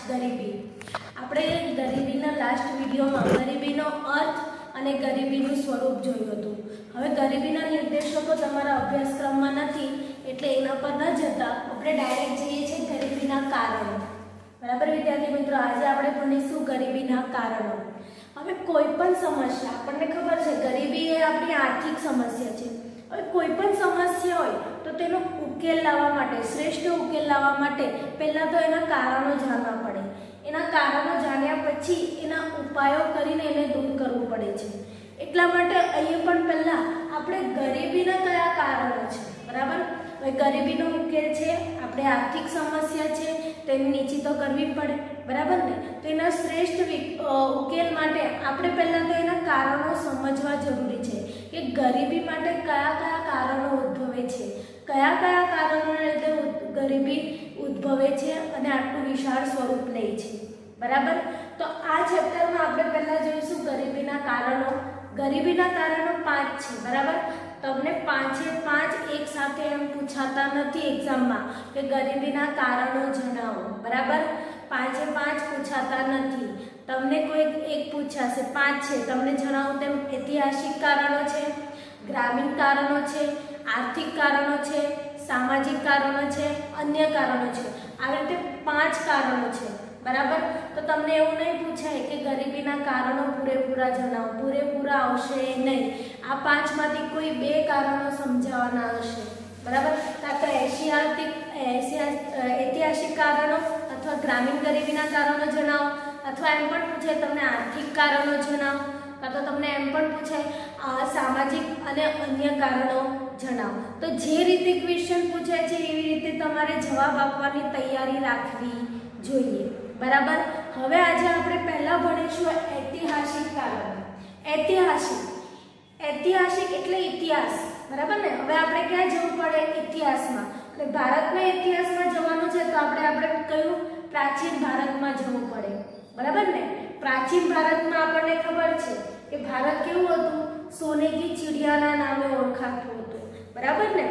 ગરીબી. આપણે ગરીબીના લાસ્ટ વિડીયોમાં ગરીબીનો અર્થ અને ગરીબીનું સ્વરૂપ જોયું હતું. હવે ગરીબીના નિર્દેશકો તમારા અભ્યાસક્રમમાં નથી એટલે એના પર ન જતા આપણે ડાયરેક્ટ જઈએ છીએ ગરીબીના કારણો. બરાબર વિદ્યાર્થી મિત્રો, આજે આપણે ભણીશું ગરીબીના કારણો. હવે કોઈ પણ સમસ્યા, આપણને ખબર છે ગરીબી એ આપણી આર્થિક સમસ્યા છે. હવે કોઈ પણ સમસ્યા હોય તો તેનો ઉકેલ લાવવા માટે, શ્રેષ્ઠ ઉકેલ લાવવા માટે પહેલા તો એના કારણો જાણવા પડે. એના કારણો જાણ્યા પછી એના ઉપાયો કરીને એને દૂર કરવું પડે છે. એટલા માટે અહીંયા પણ પહેલા આપણે ગરીબીના કયા કારણો છે, બરાબર. હવે ગરીબીનો ઉકેલ છે, આપણે આર્થિક સમસ્યા છે તેની નીચી તો કરવી પડે, બરાબર ને. તો એના શ્રેષ્ઠ ઉકેલ માટે આપણે પહેલા તો એના કારણો સમજવા જરૂરી છે કે ગરીબી માટે કયા કયા કારણો ઉદ્ભવે છે, કયા કયા કારણોને લીધે ગરીબી ઉદ્ભવે છે અને આટલું વિશાળ સ્વરૂપ લે છે, બરાબર. તો આ ચેપ્ટરમાં આપણે પહેલા જોઈશું ગરીબીના કારણો. ગરીબીના કારણો 5 છે, બરાબર. તમને 5 એક સાથે એમ પૂછાતા નથી એક્ઝામમાં કે ગરીબીના કારણો જણાવો, બરાબર. 5 પૂછાતા નથી. તમને કોઈ એક પૂછાશે, 5 છે, તમને જણાવો તેમ ઐતિહાસિક કારણો છે, ગ્રામીણ કારણો છે, આર્થિક કારણો છે, સામાજિક કારણો છે, અન્ય કારણો છે. આવી રીતે 5 કારણો છે, બરાબર. તો તમને એવું નહીં પૂછાય કે ગરીબીના કારણો પૂરેપૂરા જણાવો, પૂરેપૂરા આવશે નહીં. આ 5માંથી કોઈ 2 કારણો સમજાવવાના આવશે, બરાબર. કાં તો ઐતિહાસિક કારણો અથવા ગ્રામીણ ગરીબીના કારણો જણાવો, અથવા એમ પણ પૂછાય તમને આર્થિક કારણો જણાવો, કાં તો તમને એમ પણ પૂછાય સામાજિક અને અન્ય કારણો જણાવો. તો જે રીતે ક્વેશ્ચન પૂછાય છે એવી રીતે તમારે જવાબ આપવાની તૈયારી રાખવી જોઈએ, બરાબર. હવે આજે આપણે પહેલા ભણીશું ઐતિહાસિક કારણો. ઐતિહાસિક એટલે ઇતિહાસ, બરાબર ને. હવે આપણે ક્યાં જવું પડે? ઇતિહાસમાં. એટલે ભારતના ઇતિહાસમાં જવાનું છે તો આપણે કયું પ્રાચીન ભારતમાં જવું પડે, બરાબર ને. પ્રાચીન ભારતમાં આપણને ખબર છે કે ભારત કેવું હતું? સોને કી ચિડિયાના નામે ઓળખાતું હતું, બરાબર ને.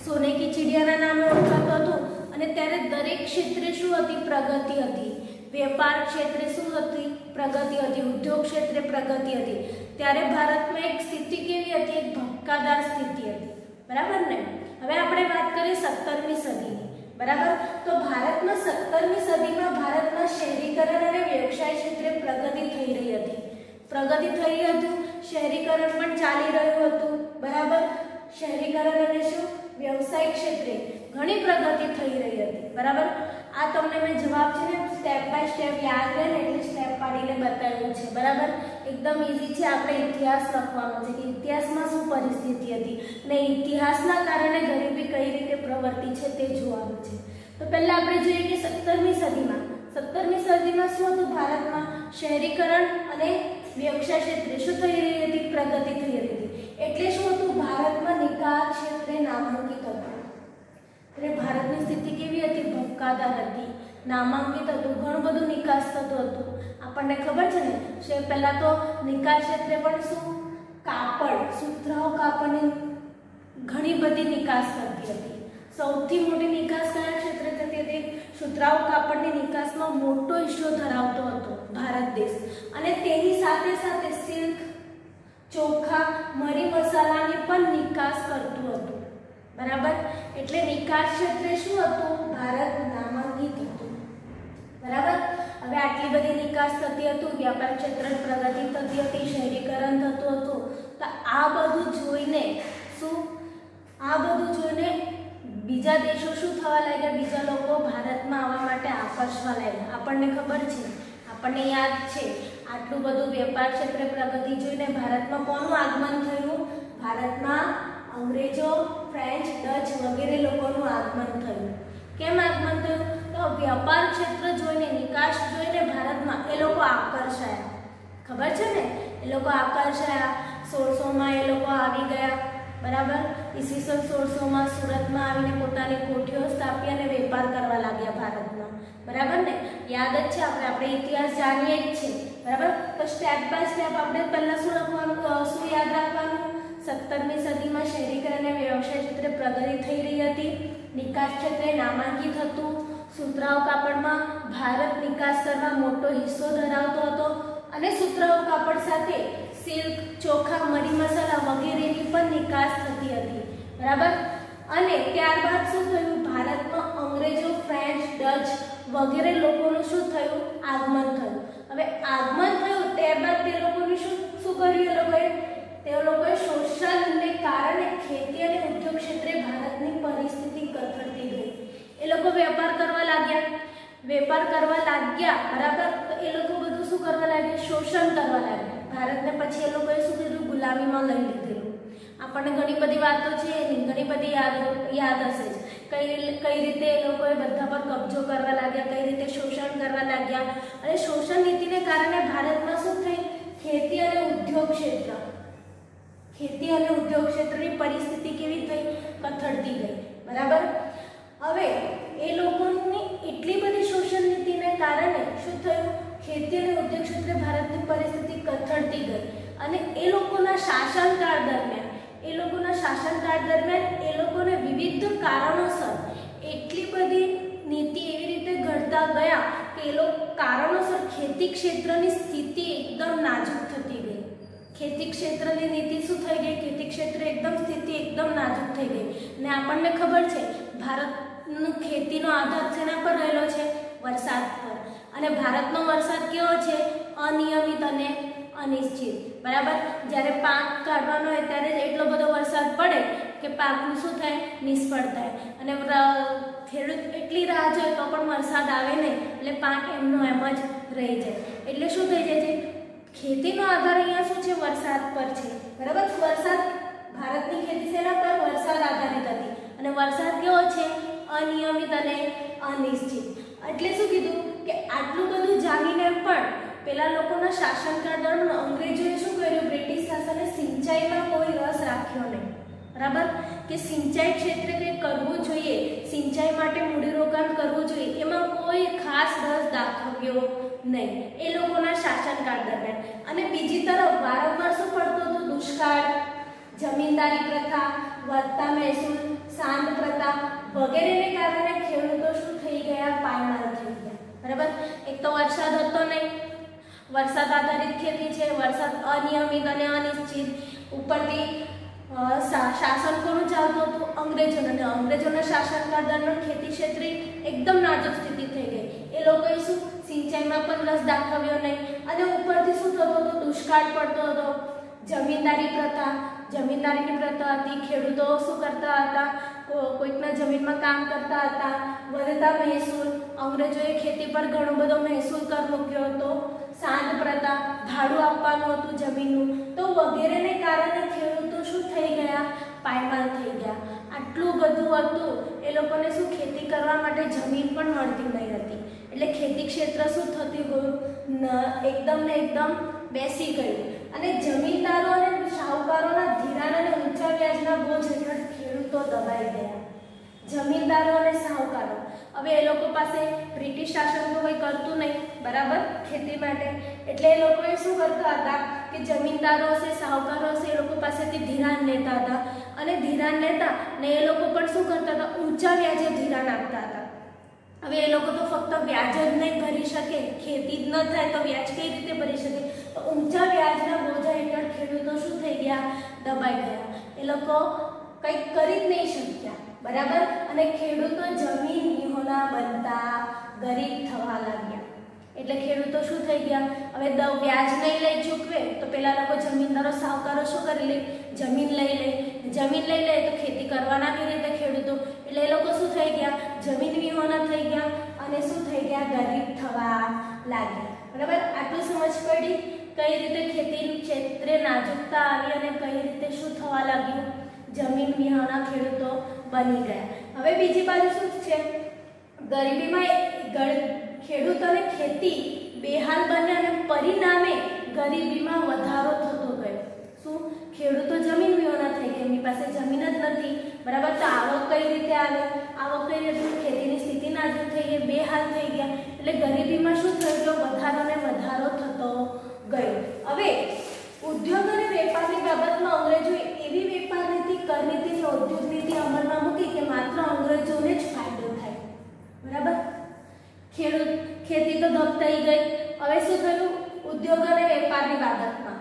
સોને કી ચિડિયાના નામે ઓળખાતું હતું અને ત્યારે દરેક ક્ષેત્રે શું હતી? પ્રગતિ હતી. વેપાર ક્ષેત્રે શું હતી? પ્રગતિ હતી. ઉદ્યોગ ક્ષેત્રે પ્રગતિ હતી. ત્યારે ભારતમાં એક સ્થિતિ કેવી હતી? એક ધબકાદાર સ્થિતિ હતી, બરાબર ને. હવે આપણે વાત કરીએ 17મી સદીની, બરાબર. તો ભારતમાં 17મી સદીમાં ભારતમાં શહેરીકરણ અને વ્યવસાય ક્ષેત્રે પ્રગતિ થઈ રહી હતી. શહેરીકરણ પણ ચાલી રહ્યું હતું, બરાબર. શહેરીકરણ અને શું? વ્યવસાય ક્ષેત્રે ઘણી પ્રગતિ થઈ રહી હતી, બરાબર. આ તમને મેં જવાબ છે ને સ્ટેપ બાય સ્ટેપ યાદ રહે ને એટલે સ્ટેપ પાડીને બતાવ્યું છે, બરાબર. એકદમ ઈઝી છે. આપણે ઇતિહાસ લખવાનો છે કે ઇતિહાસમાં શું પરિસ્થિતિ હતી ને ઇતિહાસના કારણે ગરીબી કઈ રીતે પ્રવર્તી છે તે જોવાનું છે. તો પહેલા આપણે જોઈએ કે 17મી સદીમાં શું હતું? ભારતમાં શહેરીકરણ અને વ્યવસાય ક્ષેત્રે શું થઈ રહી હતી? પ્રગતિ થઈ રહી હતી. એટલે શું હતું? ભારતમાં નિકાસ ક્ષેત્રે નામાંકિત હતું. એટલે ભારતની સ્થિતિ કેવી હતી? ધબકાદાર હતી, નામાંકિત હતું, ઘણું બધું નિકાસ થતું હતું. આપણને ખબર છે ને, પહેલા તો નિકાસ ક્ષેત્રે પણ શું? કાપડ, સુતરાઉ કાપડની ઘણી બધી નિકાસ થતી હતી. સૌથી મોટી નિકાસ કયા ક્ષેત્રે થતી હતી? સુતરાઉ કાપડની નિકાસમાં મોટો હિસ્સો ધરાવતો હતો ભારત દેશ. અને તેની સાથે સાથે સિલ્ક, ચોખા, મરી મસાલાની પણ નિકાસ કરતું હતું, બરાબર. એટલે નિકાસ ક્ષેત્રે શું હતું? ભારત નામાંકિત હતું, બરાબર. હવે આટલી બધી નિકાસ થતી હતી, વ્યાપાર ક્ષેત્રે પ્રગતિ થતી હતી, શહેરીકરણ થતું હતું. તો આ બધું જોઈને બીજા દેશો શું થવા લાગ્યા? બીજા લોકો ભારતમાં આવવા માટે આકર્ષવા લાગ્યા. આપણને ખબર છે, આપણને યાદ છે, આટલું બધું વેપાર ક્ષેત્રે પ્રગતિ જોઈને ભારતમાં કોનું આગમન થયું? ભારતમાં અંગ્રેજો, ફ્રેન્ચ, ડચ વગેરે લોકોનું આગમન થયું. કેમ આગમન થયું? તો વ્યાપાર ક્ષેત્ર જોઈને, નિકાસ જોઈને ભારતમાં એ લોકો આકર્ષાયા. ખબર છે ને, એ લોકો આકર્ષાયા. 1600માં એ લોકો આવી ગયા, બરાબર. ઈસવીસન 1600માં સુરતમાં આવીને પોતાની કોઠીઓ સ્થાપી અને વેપાર કરવા લાગ્યા ભારતમાં, બરાબર ને. યાદ જ છે, આપણે ઇતિહાસ જાણીએ જ છે, બરાબર. તો સ્ટેપ બાય સ્ટેપ આપણે પહેલા શું લખવાનું, શું યાદ રાખવાનું? 17મી સદીમાં શહેરીકરણ અને વ્યવસાય ક્ષેત્રે પ્રગતિ થઈ રહી હતી, નિકાસ ક્ષેત્રે નામાંકિત હતું, સુતરાઉ કાપડમાં ભારત નિકાસ કરવા મોટો હિસ્સો ધરાવતો હતો અને સુતરાઉ કાપડ સાથે સિલ્ક, ચોખા, મરી મસાલા વગેરેની પણ નિકાસ થતી હતી, બરાબર। અને ત્યારબાદ શું થયું, ભારતમાં અંગ્રેજો, ફ્રેન્ચ, ડચ વગેરે લોકોનું શું થયું, આગમન થયું। હવે આગમન થયું ત્યારબાદ તે લોકોનું શું કર્યું, તે લોકોએ શોષણને કારણે ખેતી અને ઉદ્યોગ ક્ષેત્રે ભારતની પરિસ્થિતિ કથળતી ગઈ। એ લોકો વેપાર કરવા લાગ્યા, બરાબર। તો એ લોકો બધું શું કરવા લાગ્યા, શોષણ કરવા લાગ્યા ભારતને। પછી એ લોકોએ શું કર્યું, ગુલામીમાં લઈ લીધેલું। આપણને ઘણી બધી વાતો છે, ઘણી બધી યાદ હશે જ, કઈ રીતે એ લોકોએ બધા પર કબજો કરવા લાગ્યા, કઈ રીતે શોષણ કરવા લાગ્યા। અને શોષણ નીતિને કારણે ભારતમાં શું થઈ, ખેતી અને ઉદ્યોગ ક્ષેત્રની પરિસ્થિતિ કેવી થઈ, કથળતી ગઈ, બરાબર। હવે એ લોકોની એટલી બધી શોષણ નીતિને કારણે શું થયું, ખેતી અને ઉદ્યોગ ક્ષેત્રે ભારતની પરિસ્થિતિ કથળતી ગઈ। અને એ લોકોના શાસનકાળ દરમિયાન એ લોકોને વિવિધ કારણોસર એટલી બધી નીતિ એવી રીતે ઘડતા ગયા કે એ લોકો કારણોસર ખેતી ક્ષેત્રની સ્થિતિ એકદમ નાજુક થતી ગઈ। ખેતી ક્ષેત્રની નીતિ શું થઈ ગઈ, ખેતી ક્ષેત્ર સ્થિતિ એકદમ નાજુક થઈ ગઈ। ને આપણને ખબર છે ભારતનો ખેતીનો આધાર શેના પર રહેલો છે, વરસાદ પર। અને ભારતનો વરસાદ કેવો છે, અનિયમિત અને અનિશ્ચિત, બરાબર। જ્યારે પાક કાઢવાનો હોય ત્યારે જ એટલો બધો વરસાદ પડે કે પાકનું શું થાય, નિષ્ફળ થાય। અને ખેડૂત એટલી રાહ જોઈ તો પણ વરસાદ આવે નહીં, એટલે પાક એમનો એમ જ રહી જાય। એટલે શું થઈ જાય છે, ખેતીનો આધાર અહીંયા શું છે, વરસાદ પર છે, બરાબર। વરસાદ, ભારતની ખેતી શેના પર, વરસાદ આધારિત હતી। અને વરસાદ કેવો છે, અનિયમિત અને અનિશ્ચિત। એટલે શું કીધું કે આટલું બધું જાણીને પણ પેલા લોકોના શાસનકાળ દરમિયાન અંગ્રેજોએ શું કર્યું, બ્રિટિશ શાસને સિંચાઈમાં કોઈ રસ રાખ્યો નહીં, બરાબર। કે સિંચાઈ ક્ષેત્રે કંઈ કરવું જોઈએ, સિંચાઈ માટે મૂડીરોકાણ કરવું જોઈએ, એમાં કોઈ ખાસ રસ દાખવ્યો નહીં એ લોકોના શાસનકાળ દરમિયાન। અને બીજી તરફ વારંવાર શું પડતો હતો, દુષ્કાળ, જમીનદારી પ્રથા, વધતા મહેસૂલ, સાંડ પ્રથા વગેરેને કારણે ખેડૂતો શું થઈ ગયા, પાયમાલ થઈ ગયા, બરાબર। એક તો વરસાદ હતો નહીં, વરસાદ આધારિત ખેતી છે, વરસાદ અનિયમિત અને અનિશ્ચિત, ઉપરથી શાસન કોનું ચાલતું હતું, અંગ્રેજોનું। અને અંગ્રેજોના શાસનકાળ દરમિયાન ખેતી ક્ષેત્રે એકદમ નાજુક સ્થિતિ થઈ ગઈ। એ લોકોએ શું, સિંચાઈમાં પણ રસ દાખવ્યો નહીં। અને ઉપરથી શું થતું હતું, દુષ્કાળ પડતો હતો, જમીનદારીની પ્રથા હતી, ખેડૂતો શું કરતા હતા, કોઈકના જમીનમાં કામ કરતા હતા, વધતા મહેસૂલ, અંગ્રેજોએ ખેતી પર ઘણો બધો મહેસૂલ કર મૂક્યો હતો, સાંડ પ્રથા, ભાડું આપવાનું હતું જમીનનું, તો વગેરેને કારણે ખેડૂતો શું થઈ ગયા, પાયમાલ થઈ ગયા। આટલું બધું હતું, એ લોકોને શું, ખેતી કરવા માટે જમીન પણ મળતી નહીં હતી। એટલે ખેતી ક્ષેત્ર શું થતું ગયું, એકદમ બેસી ગયું। અને જમીનદારો અને શાહુકારોના ધિરાણ અને ઊંચા વ્યાજના બોજ હેઠળ ખેડૂતો દબાઈ ગયા। જમીનદારો અને શાહુકારો, હવે એ લોકો પાસે બ્રિટિશ શાસન તો કંઈ કરતું નહીં, બરાબર, ખેતી માટે। એટલે એ લોકોએ શું કરતા હતા કે જમીનદારો હશે, શાહુકારો હશે, એ લોકો પાસેથી ધિરાણ લેતા હતા। અને ધિરાણ લેતા ને એ લોકો પણ શું કરતા હતા, ઊંચા વ્યાજે ધિરાણ આપતા હતા। હવે એ લોકો તો ફક્ત વ્યાજ જ નહીં ભરી શકે, ખેતી જ ન થાય તો વ્યાજ કઈ રીતે ભરી શકે, તો ઊંચા વ્યાજના બોજા હેઠળ ખેડૂતો શું થઈ ગયા, દબાઈ ગયા। એ લોકો કંઈક કરી જ નહીં શક્યા, બરાબર। અને ખેડૂતો જમીન વિહોણા બનતા ગરીબ થવા લાગ્યા। એટલે ખેડૂતો શું થઈ ગયા, હવે વ્યાજ નહીં લઈ ચૂકવે તો પેલા લોકો જમીનદારો, શાહુકારો શું કરી લે, જમીન લઈ લે તો ખેતી કરવાના કેવી રીતે ખેડૂતો, એટલે એ લોકો શું થઈ ગયા, જમીન વિહોણા થઈ ગયા અને શું થઈ ગયા, ગરીબ થવા લાગ્યા, બરાબર। આટલું સમજ પડી કઈ રીતે ખેતી ક્ષેત્રે નાજુકતા આવી અને કઈ રીતે શું થવા લાગ્યું, જમીન વિહોણા ખેડૂતો બની ગયા। હવે બીજી બાજુ શું છે, ગરીબીમાં ખેડૂતોને ખેતી બેહાલ બન્યા અને પરિણામે ગરીબીમાં વધારો થતો ગયો। શું, ખેડૂતો જમીન વિહોણા થઈ ગયા, એમની પાસે જમીન જ નથી, બરાબર। તો આવક કઈ રીતે આવે, આવક કઈ રીતે, ખેતીની સ્થિતિ નાજુક થઈ ગઈ, બેહાલ થઈ ગયા, એટલે ગરીબીમાં શું થઈ ગયો, વધારો ને વધારો થતો ગયો। હવે ઉદ્યોગ અને વેપારની બાબતમાં અંગ્રેજોએ એવી વેપાર નીતિ, કર નીતિ અને ઉદ્યોગ નીતિ અમલમાં મૂકી કે માત્ર અંગ્રેજોને જ ફાયદો થાય, બરાબર। ખેતી તો ધપ થઈ ગઈ. હવે શું થયું? ઉદ્યોગ અને વેપારની બાબતમાં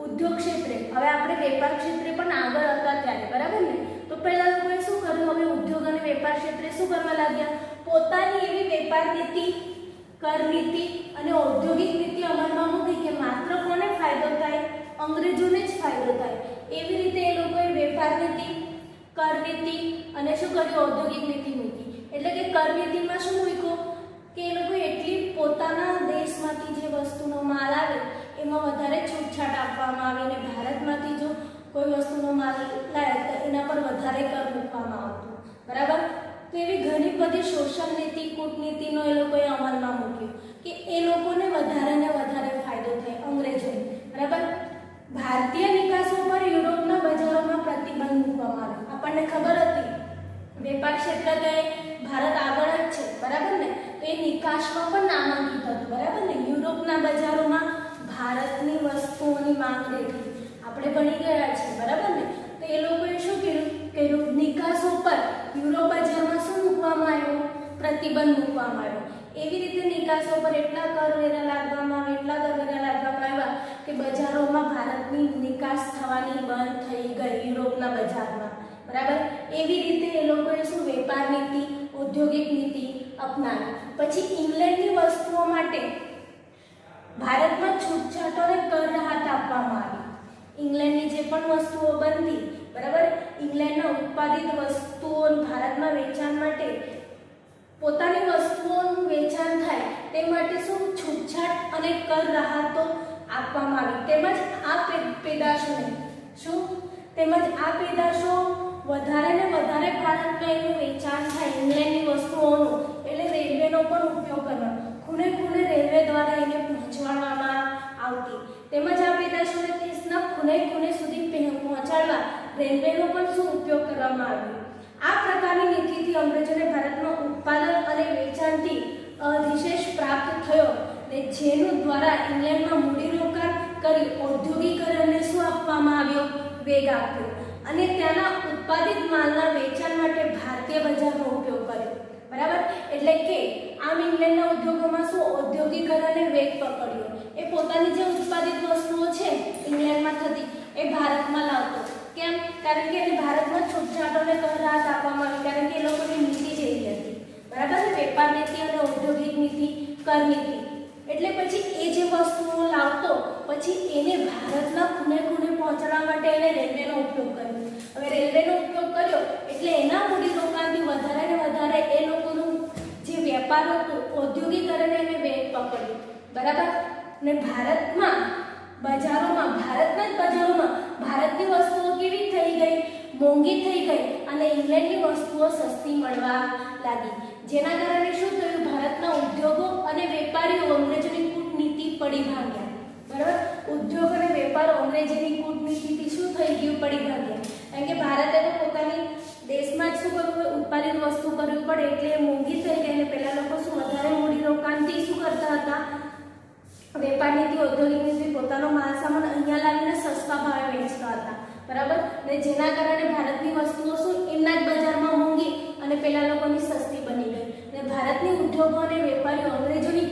ઉદ્યોગ ક્ષેત્રે, હવે આપણે વેપાર ક્ષેત્રે પણ આગળ હતા ત્યારે, બરાબર ને? તો પહેલા લોકોએ શું કર્યું? હવે ઉદ્યોગ અને વેપાર ક્ષેત્રે શું કરવા લાગ્યા? પોતાની એવી વેપાર નીતિ, કર નીતિ અને ઔદ્યોગિક નીતિ અમલમાં મૂકી કે માત્ર કોને ફાયદો થાય? અંગ્રેજોને જ ફાયદો થાય. એવી રીતે એ લોકોએ વેપાર નીતિ, કર નીતિ અને શું કર્યું? ઔદ્યોગિક નીતિ મૂકી. એટલે કે કર નીતિમાં શું મૂક્યું કે એ લોકો એટલી પોતાના દેશમાંથી જે વસ્તુનો માલ આવે એમાં વધારે છૂટછાટ આપવામાં આવે અને ભારતમાંથી જો કોઈ વસ્તુનો માલ લાવે તો એના પર વધારે કર મૂકવામાં આવતો, બરાબર? તો એવી ઘણી બધી શોષણ નીતિ, કૂટનીતિનો એ લોકોએ અમલમાં મૂક્યો કે એ લોકોને વધારે ને વધારે ફાયદો થાય, અંગ્રેજોને, બરાબર? ભારતીય નિકાસો પર યુરોપના બજારોમાં પ્રતિબંધ મૂકવામાં આવ્યો. આપણને ખબર હતી વેપાર ક્ષેત્રે ભારત આગળ જ છે, બરાબર ને? તો એ નિકાસમાં પણ નામાંકિત હતું, બરાબર ને? યુરોપના બજારોમાં ભારતની વસ્તુઓની માંગ રહેતી, આપણે ભણી ગયા છે, બરાબર ને? તો એ લોકોએ શું કર્યું? નિકાસો પર યુરોપ બજારમાં શું મૂકવામાં આવ્યું? પ્રતિબંધ મૂકવામાં આવ્યો. એવી રીતે નિકાસો પર એટલા કરવેરા લાદવામાં આવ્યા, એટલા કરવેરા લાદવામાં આવ્યા કે બજારોમાં ભારતની નિકાસ થવાની બંધ થઈ ગઈ, યુરોપના બજારમાં, બરાબર? એવી રીતે એ લોકોએ શું વેપાર નીતિ, ઔદ્યોગિક નીતિ અપનાવી. પછી ઇંગ્લેન્ડની વસ્તુઓ માટે ભારતમાં છૂટછાટોને કર રાહત આપવામાં આવી. ઇંગ્લેન્ડની જે પણ વસ્તુઓ બનતી, બરાબર, ઇંગ્લેન્ડના ઉત્પાદિત વસ્તુઓ ભારતમાં વેચાણ માટે, પોતાની વસ્તુઓનું વેચાણ થાય તે માટે શું છૂટછાટ અને કર રાહતો આપવામાં આવી. તેમજ આ પેદાશો વધારે ને વધારે ભારતમાં એનું વેચાણ થાય, ઇંગ્લેન્ડની વસ્તુઓનું, એટલે રેલવેનો પણ ઉપયોગ કરવાનો, ખૂણે ખૂણે રેલવે દ્વારા એને પહોંચાડવામાં આવતી. તેમજ આ પેદાશોને દેશના ખૂણે ખૂણે સુધી પહોંચાડવા રેલવેનો પણ શું ઉપયોગ કરવામાં આવ્યો. આ પ્રકારની નીતિથી અંગ્રેજોને ભારતમાં ઉત્પાદન અને વેચાણથી અધિશેષ પ્રાપ્ત થયો ને જેનું દ્વારા ઇંગ્લેન્ડમાં મૂડીરોકાણ કરી ઔદ્યોગિકરણને શું આપવામાં આવ્યો? વેગ આપ્યો અને ત્યાંના ઉત્પાદિત માલના વેચાણ માટે ભારતીય બજારનો ઉપયોગ કર્યો, બરાબર? એટલે કે આમ ઇંગ્લેન્ડના ઉદ્યોગોમાં શું ઔદ્યોગિકરણને વેગ પકડ્યો. એ પોતાની જે ઉત્પાદિત વસ્તુઓ છે ઇંગ્લેન્ડમાં થતી એ ભારતમાં લાવતો. કેમ? કારણ કે એને ભારતમાં છૂટછાટોને કર રાહત આપવામાં આવી, કારણ કે એ લોકોની નીતિ જેવી હતી, બરાબર? વેપાર નીતિ અને ઔદ્યોગિક નીતિ, કર નીતિ. એટલે પછી એ જે વસ્તુઓ લાવતો પછી એને ભારતના ખૂણે ખૂણે પહોંચાડવા માટે એને રેલવેનો ઉપયોગ કર્યો. હવે રેલવેનો ઉપયોગ કર્યો એટલે એના મૂડીરોકાણથી વધારે ને વધારે એ લોકોનું જે વેપાર હતું, ઔદ્યોગિકરણ એને વેગ પકડ્યું, બરાબર? ને ભારતના બજારોમાં ભારતની વસ્તુઓ કેવી થઈ ગઈ? મોંઘી થઈ ગઈ અને ઇંગ્લેન્ડની વસ્તુઓ સસ્તી મળવા લાગી. જેના કારણે શું થયું? ભારતના ઉદ્યોગો અને વેપારીઓ અંગ્રેજોની કૂટનીતિ પડી ભાગ્યા, બરાબર? ઉદ્યોગ અને વેપાર અંગ્રેજોની કૂટનીતિથી શું થઈ ગયું? પડી ભાગ્યા. કારણ કે ભારતે તો પોતાની દેશમાં જ શું કરવું? ઉત્પાદિત વસ્તુ કરવી પડે એટલે મોંઘી થઈ ગઈ અને પહેલા લોકો શું વધારે મૂડીરોકાણથી શું કરતા હતા? વેપાર નીતિ, ઔદ્યોગિક નીતિ, પોતાનો માલ સામાન અહીંયા લાવીને સસ્તા ભાવે વેચતા હતા, બરાબર? ને જેના કારણે ભારતની વસ્તુઓ શું એમના જ બજારમાં મોંઘી અને પેલા લોકોની સસ્તી બની ગઈ. ને ભારતની ઉદ્યોગો અને વેપારીઓ અંગ્રેજોની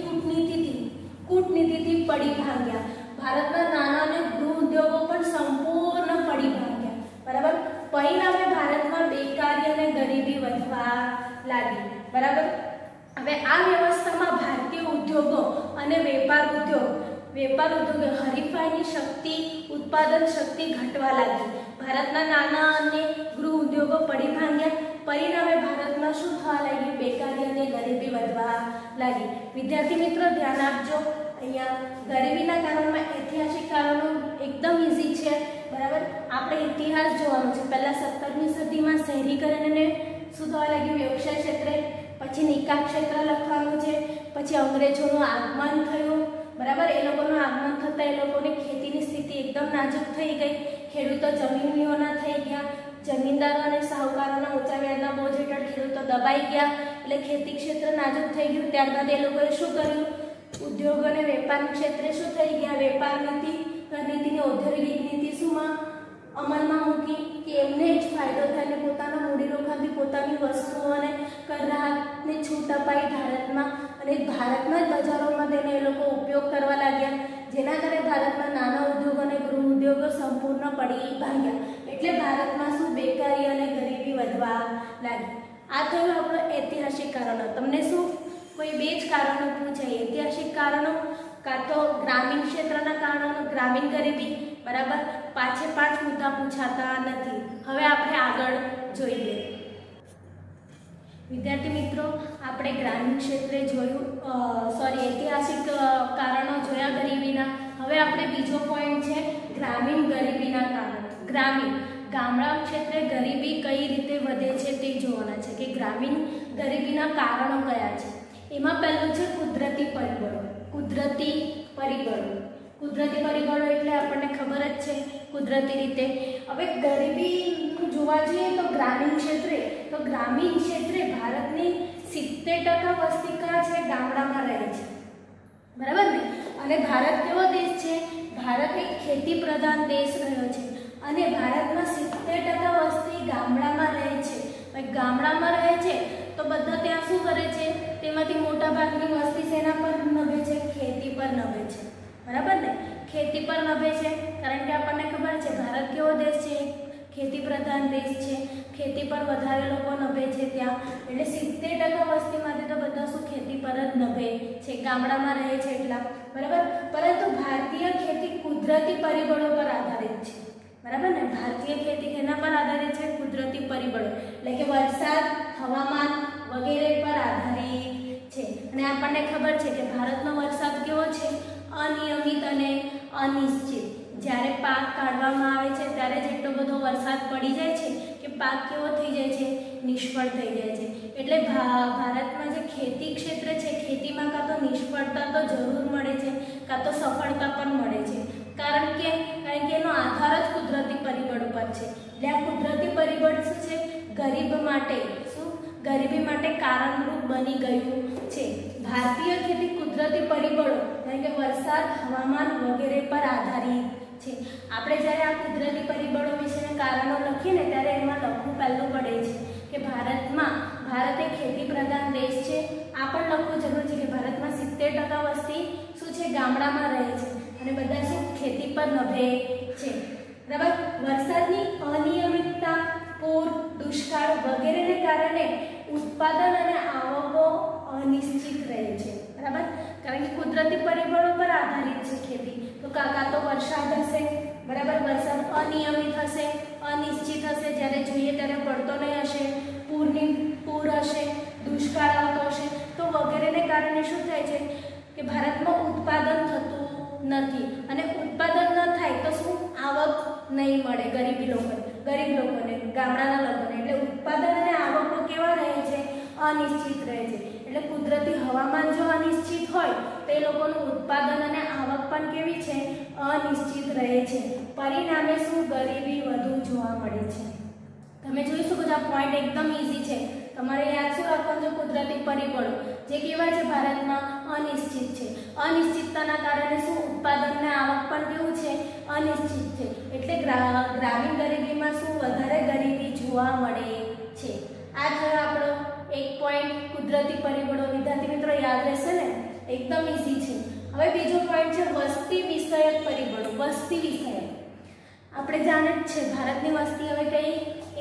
કૂટનીતિથી પડી ભાગ્યા. ભારતના નાના અને ગૃહ ઉદ્યોગો પણ સંપૂર્ણ પડી ભાગ્યા, બરાબર? પરિણામે ભારતમાં બેકારી અને ગરીબી વધવા લાગી, બરાબર? હવે આ વ્યવસ્થામાં ભારતીય ઉદ્યોગો અને વેપાર ઉદ્યોગે હરીફાઈની શક્તિ, ઉત્પાદન શક્તિ ઘટવા લાગી. ભારતના નાના અને ગૃહ ઉદ્યોગો પડી ભાંગ્યા. પરિણામે ભારતમાં શું થવા લાગ્યું? બેકારી અને ગરીબી વધવા લાગી. વિદ્યાર્થી મિત્રો ધ્યાન આપજો, અહીંયા ગરીબીના કારણમાં ઐતિહાસિક કારણો એકદમ ઈઝી છે, બરાબર? આપણે ઇતિહાસ જોવાનો છે. પહેલા 17મી સદીમાં શહેરીકરણને શું થવા લાગ્યું? વ્યવસાય ક્ષેત્રે. પછી નિકાસ ક્ષેત્ર લખવાનું છે. પછી અંગ્રેજોનું આગમન થયું, બરાબર? એ લોકોનું આગમન થતાં એ લોકોની ખેતીની સ્થિતિ એકદમ નાજુક થઈ ગઈ. ખેડૂતો જમીનીઓના થઈ ગયા. જમીનદારો અને સાહુકારોના ઊંચા વ્યાજના બોજ હેઠળ ખેડૂતો દબાઈ ગયા એટલે ખેતી ક્ષેત્ર નાજુક થઈ ગયું. ત્યારબાદ એ લોકોએ શું કર્યું? ઉદ્યોગ અને વેપાર ક્ષેત્રે શું થઈ ગયા? વેપાર નીતિ, કર નીતિની ઔદ્યોગિક નીતિ શુંમાં અમલમાં મૂકી કે એમને જ ફાયદો થાય અને પોતાના મૂડીરોકાણથી પોતાની વસ્તુઓને કર રાહતની છૂટ અપાઈ ભારતમાં અને ભારતના જ બજારોમાં તેને એ લોકો ઉપયોગ કરવા લાગ્યા, જેના કારણે ભારતના નાના ઉદ્યોગો અને ગૃહ ઉદ્યોગો સંપૂર્ણ પડી ભાંગ્યા. એટલે ભારતમાં શું બેકારી અને ગરીબી વધવા લાગી. આ થયું આપણો ઐતિહાસિક કારણો. તમને શું કોઈ બે જ કારણો પૂછાય, ઐતિહાસિક કારણો કાં તો ગ્રામીણ ક્ષેત્રના કારણો, ગ્રામીણ ગરીબી, બરાબર. 5 મુદ્દા પૂછાતા નથી. હવે આપણે આગળ જોઈએ. વિદ્યાર્થી મિત્રો, આપણે ગ્રામીણ ક્ષેત્રે જોયું, ઐતિહાસિક કારણો જોયા ગરીબીના. હવે આપણે બીજો પોઈન્ટ છે ગ્રામીણ ગરીબીના કારણો. ગામડા ક્ષેત્રે ગરીબી કઈ રીતે વધે છે તે જોવાના છે કે ગ્રામીણ ગરીબીના કારણો કયા છે. એમાં પહેલું છે કુદરતી પરિબળો. કુદરતી પરિબળો એટલે આપણને ખબર જ છે કુદરતી રીતે. હવે ગરીબી જોવા જઈએ તો ગ્રામીણ ક્ષેત્રે ભારતની 70% વસ્તી કા છે, ગામડામાં રહે છે, બરાબર ને. અને ભારત કેવો દેશ છે? ભારત એક ખેતી પ્રધાન દેશ રહ્યો છે અને ભારતમાં 70% વસ્તી ગામડામાં રહે છે. ગામડામાં રહે છે તો બધા ત્યાં શું કરે છે? તેમાંથી મોટા ભાગની વસ્તી શેના પર નભે છે? ખેતી પર નભે છે, બરાબર ને. ખેતી પર નભે છે કારણ કે આપણને ખબર છે ભારત કેવો દેશ છે? ખેતી પ્રધાન દેશ છે. ખેતી પર વધારે લોકો નભે છે ત્યાં. એટલે 70% વસ્તીમાંથી તો બધા શું ખેતી પર જ નભે છે, ગામડામાં રહે છે એટલા, બરાબર. પરંતુ ભારતીય ખેતી કુદરતી પરિબળો પર આધારિત છે, બરાબર ને. ભારતીય ખેતી એના પર આધારિત છે? કુદરતી પરિબળો, એટલે કે વરસાદ, હવામાન વગેરે પર આધારિત છે. અને આપણને ખબર છે કે ભારતનો વરસાદ કેવો છે? અનિયમિત અને અનિશ્ચિત. જ્યારે પાક કાઢવામાં આવે છે ત્યારે જ એટલો બધો વરસાદ પડી જાય છે કે પાક કેવો થઈ જાય છે? નિષ્ફળ થઈ જાય છે. એટલે ભારતમાં જે ખેતી ક્ષેત્ર છે, ખેતીમાં કાં તો નિષ્ફળતા તો જરૂર મળે છે, કાં તો સફળતા પણ મળે છે. કારણ કે એનો આધાર જ કુદરતી પરિબળ પર છે. એટલે આ કુદરતી પરિબળ શું છે? ગરીબી માટે કારણરૂપ બની ગયું છે. ભારતીય ખેતી કુદરતી પરિબળો એટલે કે વરસાદ, હવામાન વગેરે પર આધારિત છે. આપણે જ્યારે આ કુદરતી પરિબળો વિશેના કારણો લખીએ ને ત્યારે એમાં લખવું પહેલું પડે છે કે ભારત એક ખેતી પ્રધાન દેશ છે. આ પણ લખવું જરૂર છે કે ભારતમાં 70% વસ્તી શું છે? ગામડામાં રહે છે અને બધા શું ખેતી પર નભે છે, બરાબર. વરસાદની અનિયમિતતા, પૂર, દુષ્કાળ વગેરેને કારણે ઉત્પાદન અને આવકો અનિશ્ચિત રહે છે, બરાબર. કારણ કે કુદરતી પરિબળો પર આધારિત છે ખેતી. તો કાં તો વરસાદ હશે, બરાબર. વરસાદ અનિયમિત હશે, અનિશ્ચિત હશે, જ્યારે જોઈએ ત્યારે પડતો નહીં હશે, પૂર હશે, દુષ્કાળ આવતો હશે. તો વગેરેને કારણે શું થાય છે કે ભારતમાં ઉત્પાદન થતું નથી. અને ઉત્પાદન ન થાય તો શું? આવક નહીં મળે ગરીબ લોકોને, ગામડાના લોકોને. એટલે ઉત્પાદન અને આવકો કેવા રહે છે? અનિશ્ચિત રહે છે. એટલે કુદરતી હવામાન જો અનિશ્ચિત હોય તો એ લોકોનું ઉત્પાદન અને આવક પણ કેવી છે? અનિશ્ચિત રહે છે. પરિણામે શું? ગરીબી વધુ જોવા મળે છે. તમે જોઈ શકો છો આ પોઈન્ટ એકદમ ઈઝી છે. તમારે યાદ શું રાખવાનું છે? કુદરતી પરિબળો જે કેવા છે? ભારતમાં અનિશ્ચિત છે. અનિશ્ચિતતાના કારણે શું? ઉત્પાદન અને આવક પણ કેવું છે? અનિશ્ચિત છે. એટલે ગ્રામીણ ગરીબીમાં શું? વધારે ગરીબી જોવા મળે છે. આ થયો આપણો એક પોઈન્ટ, કુદરતી પરિબળો. વિદ્યાર્થી મિત્રો યાદ રહેશે ને? એકદમ ઈઝી છે. હવે બીજો પોઈન્ટ છે વસ્તી વિષયક પરિબળો. વસ્તી વિષયક આપણે જાણે જ છે ભારતની વસ્તી હવે કઈ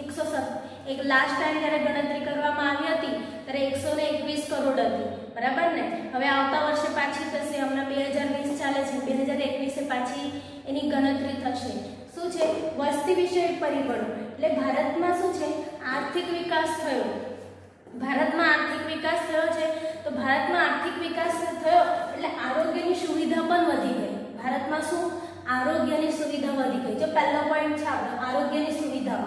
107. એક લાસ્ટ ટાઈમ જ્યારે ગણતરી કરવામાં આવી હતી ત્યારે 121 કરોડ હતી, બરાબર ને. હવે આવતા વર્ષે પાછી થશે. હમણાં 2020 ચાલે છે, 2021 પાછી એની ગણતરી થશે. શું છે? વસ્તી વિષયક પરિબળો. એટલે ભારતમાં શું છે? આર્થિક વિકાસ થયો. ભારતમાં આર્થિક વિકાસ થયો છે તો ભારતમાં આર્થિક વિકાસ થયો એટલે આરોગ્યની સુવિધા પણ વધી ગઈ. ભારતમાં શું? આરોગ્યની સુવિધા વધી ગઈ. જો પહેલો પોઈન્ટ છે આપણો આરોગ્યની સુવિધા.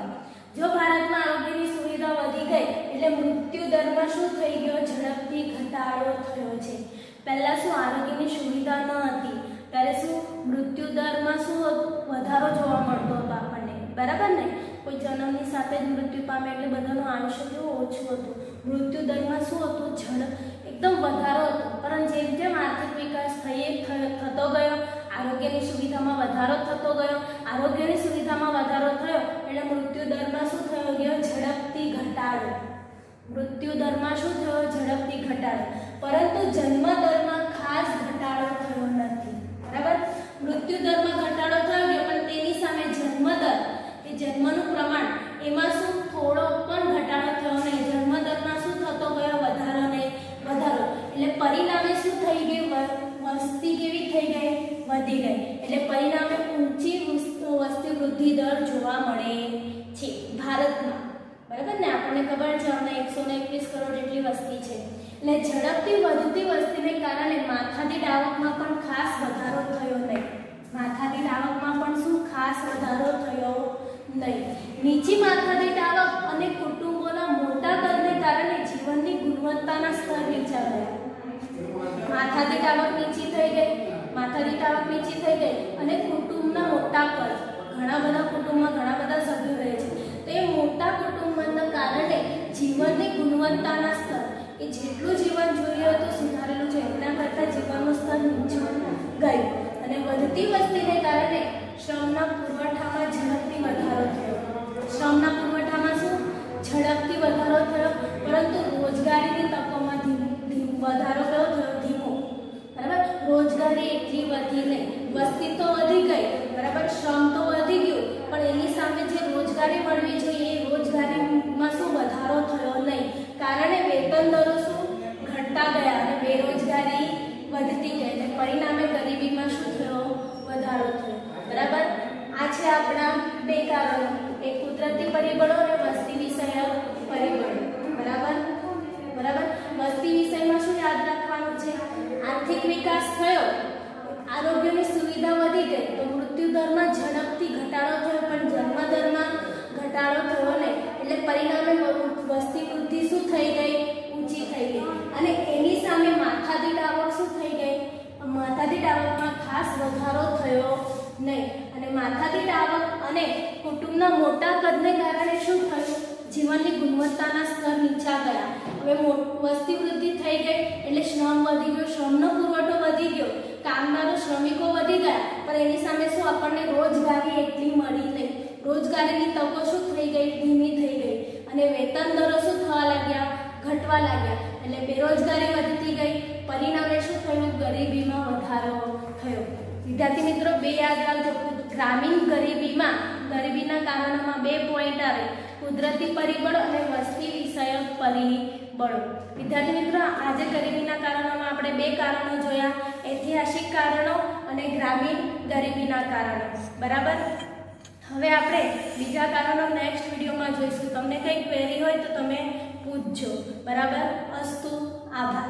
જો ભારતમાં આરોગ્યની સુવિધા વધી ગઈ એટલે મૃત્યુ દરમાં શું થઈ ગયો? ઝડપથી ઘટાડો થયો છે. પહેલા શું? આરોગ્યની સુવિધા ન હતી ત્યારે શું? મૃત્યુ દરમાં શું વધારો જોવા મળતો હતો આપણને, બરાબર ને. કોઈ જન્મની સાથે જ મૃત્યુ પામે એટલે બધાનું આયુષ્ય કેવું ઓછું હતું. મૃત્યુ દરમાં શું હતું? એકદમ વધારો હતો. પરંતુ જેમ જેમ આર્થિક વિકાસ થતો ગયો, આરોગ્યની સુવિધામાં વધારો થતો ગયો, આરોગ્યની સુવિધામાં વધારો થયો એટલે મૃત્યુ દરમાં શું થયો ગયો? ઝડપથી ઘટાડો. મૃત્યુ દરમાં શું થયો? ઝડપથી ઘટાડો. પરંતુ જન્મદરમાં ખાસ ઘટાડો થયો નથી. બરાબર, મૃત્યુદરમાં ઘટાડો થયો ગયો, પણ તેની સામે જન્મદર કે જન્મનું પ્રમાણ એમાં શું થોડો પણ ઘટાડો થયો નહીં. જન્મદરમાં શું થતો ગયો? વધારો ને વધારો. એટલે પરિણામે શું થઈ ગયું? વસ્તી કેવી થઈ ગઈ? વધી ગઈ. એટલે પરિણામે ઊંચી વસ્તી વૃદ્ધિ દર જોવા મળે છે ભારતમાં. બરાબર ને, આપણને ખબર છે હમણાં 121 કરોડ જેટલી વસ્તી છે. એટલે ઝડપથી વધતી વસ્તીને કારણે માથાદીઠ આવકમાં પણ ખાસ વધારો થયો નહીં. માથાદીઠ આવકમાં પણ શું ખાસ વધારો થયો નહીં. નીચી માથાદીઠ આવક અને કુટુંબોના મોટા કદને કારણે જીવનની ગુણવત્તાના સ્તર નીચા ગયા. માથાદીઠ આવક નીચી થઈ ગઈ, માથાદીઠ આવક નીચી થઈ ગઈ અને કુટુંબના મોટા કદ, ઘણા બધા કુટુંબમાં ઘણા બધા સભ્યો રહે છે, તો એ મોટા કુટુંબના કારણે જીવનની ગુણવત્તાના સ્તર એ જેટલું જીવન જોઈએ હતું સુધારેલું છે એના કરતાં જીવનનું સ્તર નીચું ગયું. અને વધતી વસ્તીને કારણે શ્રમના પુરવઠામાં ઝડપથી વધારો થયો. શ્રમના પુરવઠામાં શું? ઝડપથી વધારો થયો, પરંતુ રોજગારીની તકોમાં વધારો કયો થયો? ધીમો. બરાબર, રોજગારી એટલી વધી નહીં. વસ્તી તો વધી ગઈ, બરાબર, શ્રમ તો વધી ગયું, પણ એની સામે જે રોજગારી મળવી જોઈએ એ રોજગારીમાં શું વધારો થયો નહીં. કારણે વેતન દરો શું ઘટતા ગયા અને બેરોજગારી વધતી ગઈ. અને પરિણામે ગરીબીમાં શું થયો? વધારો થયો. બરાબર, આ છે આપણા બે કારણો, એક કુદરતી પરિબળો અને વસ્તી વિષયક પરિબળો. બરાબર બરાબર, વસ્તી વિષયમાં શું યાદ રાખવાનું છે? આર્થિક વિકાસ થયો, આરોગ્યની સુવિધા વધી ગઈ, તો મૃત્યુ દરમાં ઝડપથી ઘટાડો થયો, પણ જન્મ દરમાં ઘટાડો થયો નહીં. એટલે પરિણામે વસ્તી વૃદ્ધિ શું થઈ ગઈ? ઊંચી થઈ ગઈ. અને એની સામે માથાદીઠ આવક શું થઈ ગઈ? માથાદીઠ આવકમાં ખાસ વધારો થયો નહીં. અને માથાદીઠ આવક અને કુટુંબના મોટા કદને કારણે શું થયું? જીવનની ગુણવત્તાના સ્તર નીચા ગયા. હવે વસ્તી વૃદ્ધિ થઈ ગઈ એટલે શ્રમ વધી ગયો, શ્રમનો પુરવઠો વધી ગયો, કામદારો શ્રમિકો વધી ગયા, પણ એની સામે શું આપણને રોજગારી એટલી મળી નહીં. રોજગારીની તકો શું થઈ ગઈ? ધીમી થઈ ગઈ. અને વેતન દરો શું થવા લાગ્યા? ઘટવા લાગ્યા. એટલે બેરોજગારી વધતી ગઈ. પરિણામે શું થયું? ગરીબીમાં વધારો થયો. વિદ્યાર્થી મિત્રો, બે યાદ રાખજો. ગ્રામીણ ગરીબીના કારણોમાં બે પોઈન્ટ આવે: કુદરતી પરિબળો અને વસ્તી વિષયક પરિબળો. વિદ્યાર્થી મિત્રો, આજે ગરીબીના કારણોમાં આપણે બે કારણો જોયા: ઐતિહાસિક કારણો અને ગ્રામીણ ગરીબીના કારણો. બરાબર, હવે આપણે બીજા કારણો નેક્સ્ટ વિડીયોમાં જોઈશું. તમને કંઈ ક્વેરી હોય તો તમે પૂછજો. બરાબર, અસ્તુ, આભાર.